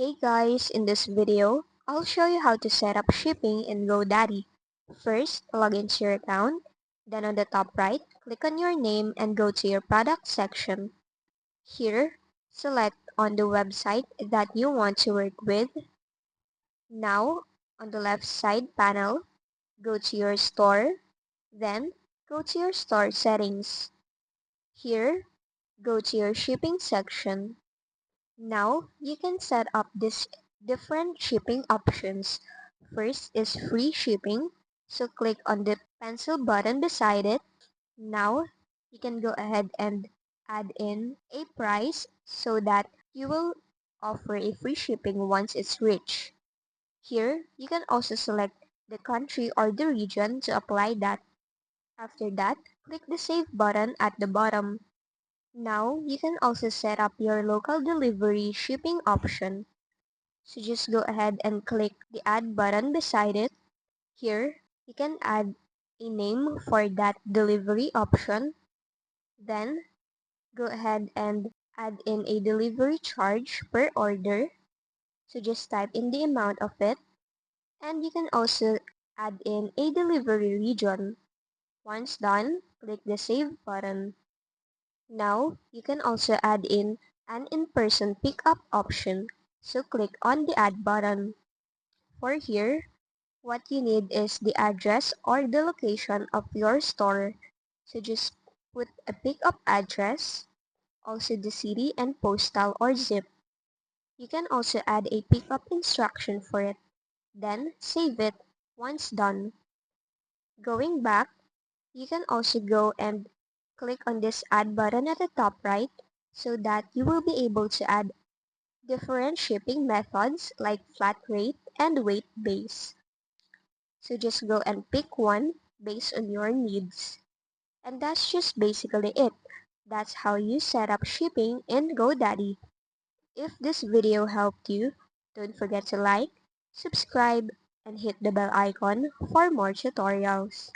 Hey guys, in this video, I'll show you how to set up shipping in GoDaddy. First, log into your account. Then on the top right, click on your name and go to your product section. Here, select on the website that you want to work with. Now, on the left side panel, go to your store. Then, go to your store settings. Here, go to your shipping section. Now, you can set up these different shipping options. First is free shipping, so click on the pencil button beside it. Now, you can go ahead and add in a price so that you will offer a free shipping once it's reached. Here, you can also select the country or the region to apply that. After that, click the Save button at the bottom. Now, you can also set up your local delivery shipping option. So just go ahead and click the Add button beside it. Here, you can add a name for that delivery option. Then, go ahead and add in a delivery charge per order. So just type in the amount of it. And you can also add in a delivery region. Once done, click the Save button. Now, you can also add in an in-person pickup option, so click on the Add button. For here, what you need is the address or the location of your store, so just put a pickup address, also the city and postal or zip. You can also add a pickup instruction for it, then save it once done. Going back, you can also go and click on this Add button at the top right so that you will be able to add different shipping methods like flat rate and weight base. So just go and pick one based on your needs. And that's just basically it. That's how you set up shipping in GoDaddy. If this video helped you, don't forget to like, subscribe, and hit the bell icon for more tutorials.